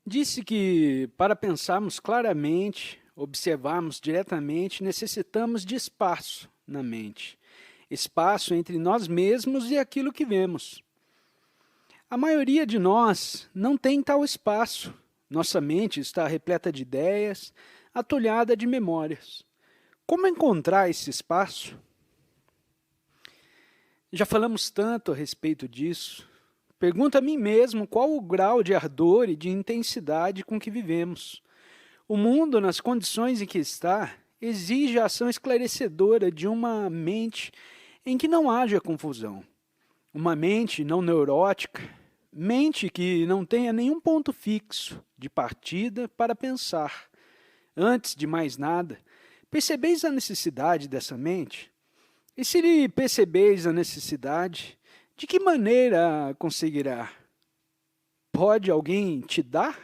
Disse que, para pensarmos claramente, observarmos diretamente, necessitamos de espaço na mente. Espaço entre nós mesmos e aquilo que vemos. A maioria de nós não tem tal espaço. Nossa mente está repleta de ideias, atulhada de memórias. Como encontrar esse espaço? Já falamos tanto a respeito disso. Pergunto a mim mesmo qual o grau de ardor e de intensidade com que vivemos. O mundo, nas condições em que está, exige a ação esclarecedora de uma mente em que não haja confusão. Uma mente não neurótica, mente que não tenha nenhum ponto fixo de partida para pensar. Antes de mais nada, percebeis a necessidade dessa mente? E se lhe percebeis a necessidade, de que maneira a conseguirá? Pode alguém te dar?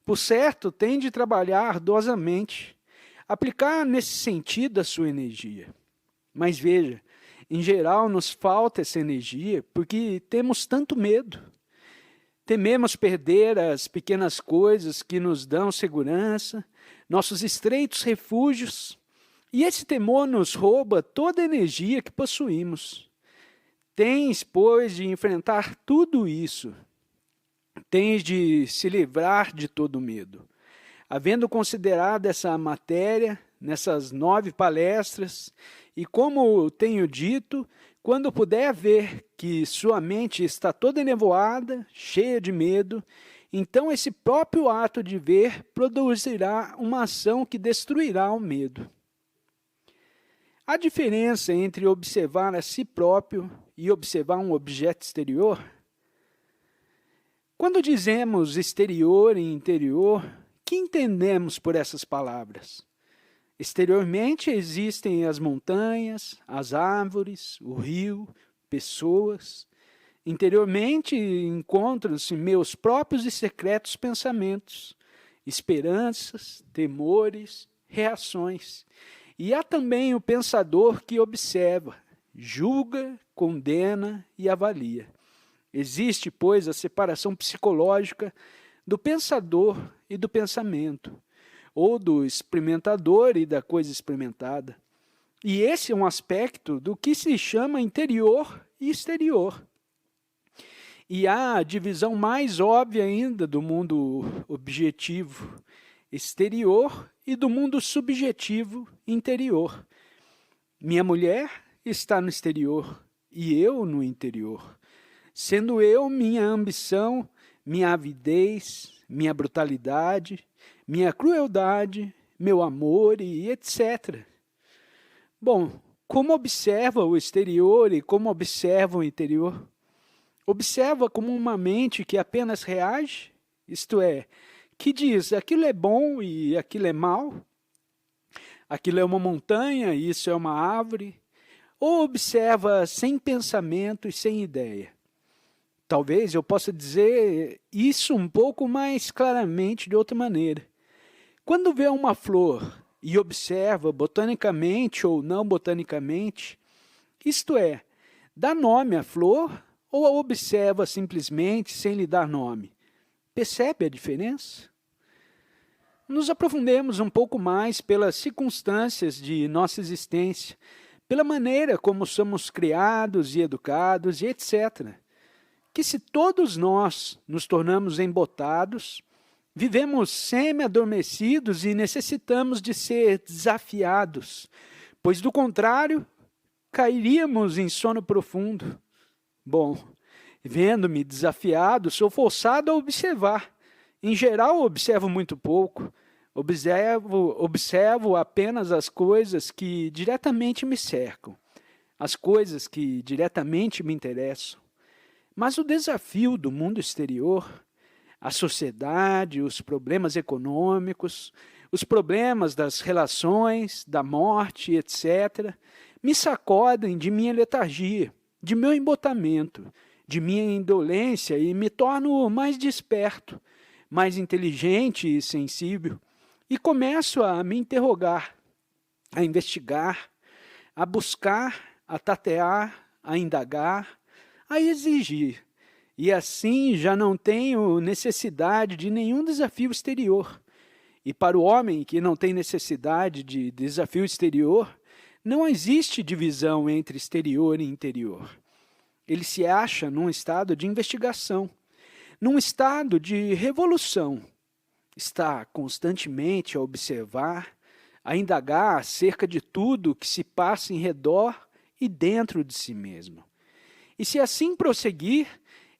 Por certo, tem de trabalhar ardosamente, aplicar nesse sentido a sua energia. Mas veja, em geral nos falta essa energia porque temos tanto medo. Tememos perder as pequenas coisas que nos dão segurança, nossos estreitos refúgios, e esse temor nos rouba toda a energia que possuímos. Tens, pois, de enfrentar tudo isso. Tens de se livrar de todo medo. Havendo considerado essa matéria nessas 9 palestras, e como tenho dito, quando puder ver que sua mente está toda enevoada, cheia de medo, então esse próprio ato de ver produzirá uma ação que destruirá o medo. A diferença entre observar a si próprio e observar um objeto exterior? Quando dizemos exterior e interior, o que entendemos por essas palavras? Exteriormente existem as montanhas, as árvores, o rio, pessoas. Interiormente encontram-se meus próprios e secretos pensamentos, esperanças, temores, reações. E há também o pensador que observa, julga, condena e avalia. Existe, pois, a separação psicológica do pensador e do pensamento, ou do experimentador e da coisa experimentada. E esse é um aspecto do que se chama interior e exterior. E há a divisão mais óbvia ainda do mundo objetivo exterior e do mundo subjetivo interior. Minha mulher está no exterior e eu no interior. Sendo eu minha ambição, minha avidez, minha brutalidade, minha crueldade, meu amor e etc. Bom, como observa o exterior e como observa o interior? Observa como uma mente que apenas reage, isto é, que diz aquilo é bom e aquilo é mal, aquilo é uma montanha e isso é uma árvore, ou observa sem pensamento e sem ideia. Talvez eu possa dizer isso um pouco mais claramente de outra maneira. Quando vê uma flor e observa botanicamente ou não botanicamente, isto é, dá nome à flor ou a observa simplesmente sem lhe dar nome? Percebe a diferença? Nos aprofundemos um pouco mais pelas circunstâncias de nossa existência, pela maneira como somos criados e educados e etc. Que se todos nós nos tornamos embotados, vivemos semi-adormecidos e necessitamos de ser desafiados, pois do contrário, cairíamos em sono profundo. Bom, vendo-me desafiado, sou forçado a observar. Em geral, observo muito pouco. Observo apenas as coisas que diretamente me cercam, as coisas que diretamente me interessam. Mas o desafio do mundo exterior, a sociedade, os problemas econômicos, os problemas das relações, da morte, etc., me sacodem de minha letargia, de meu embotamento, de minha indolência e me torno mais desperto, mais inteligente e sensível, e começo a me interrogar, a investigar, a buscar, a tatear, a indagar, a exigir. e assim já não tenho necessidade de nenhum desafio exterior. E para o homem que não tem necessidade de desafio exterior, não existe divisão entre exterior e interior. Ele se acha num estado de investigação, num estado de revolução. Está constantemente a observar, a indagar acerca de tudo que se passa em redor e dentro de si mesmo. E se assim prosseguir,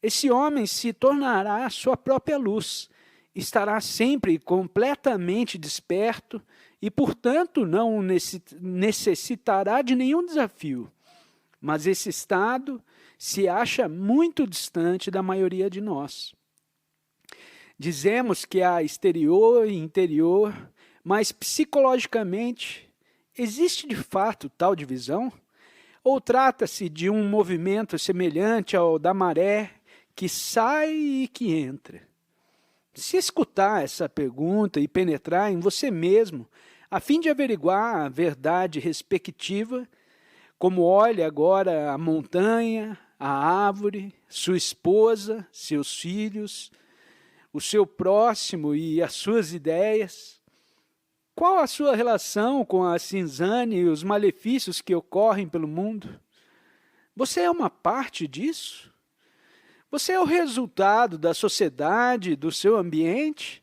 esse homem se tornará sua própria luz, estará sempre completamente desperto e, portanto, não necessitará de nenhum desafio. Mas esse estado se acha muito distante da maioria de nós. Dizemos que há exterior e interior, mas psicologicamente existe de fato tal divisão? Ou trata-se de um movimento semelhante ao da maré que sai e que entra? Se escutar essa pergunta e penetrar em você mesmo, a fim de averiguar a verdade respectiva, como olha agora a montanha, a árvore, sua esposa, seus filhos, o seu próximo e as suas ideias, qual a sua relação com a cinzane e os malefícios que ocorrem pelo mundo? Você é uma parte disso? Você é o resultado da sociedade, do seu ambiente?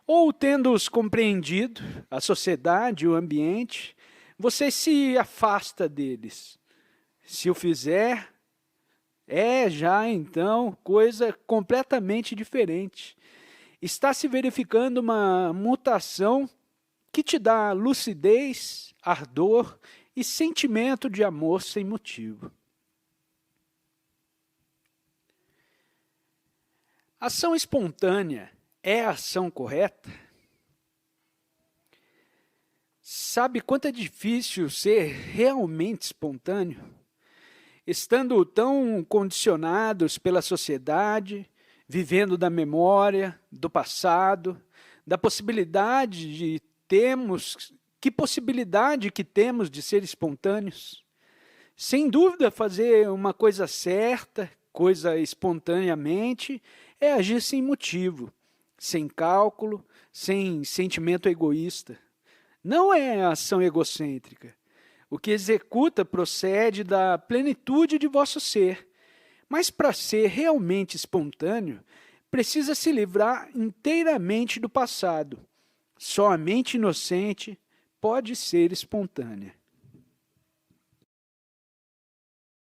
Ou, tendo-os compreendido, a sociedade e o ambiente, você se afasta deles? Se o fizer, é já então coisa completamente diferente. Está se verificando uma mutação que te dá lucidez, ardor e sentimento de amor sem motivo. Ação espontânea é a ação correta? Sabe quanto é difícil ser realmente espontâneo? Estando tão condicionados pela sociedade, vivendo da memória, do passado, da possibilidade de que possibilidade que temos de ser espontâneos? Sem dúvida, fazer uma coisa certa, coisa espontaneamente, é agir sem motivo, sem cálculo, sem sentimento egoísta. Não é ação egocêntrica. O que executa procede da plenitude de vosso ser. Mas para ser realmente espontâneo, precisa se livrar inteiramente do passado. Só a mente inocente pode ser espontânea.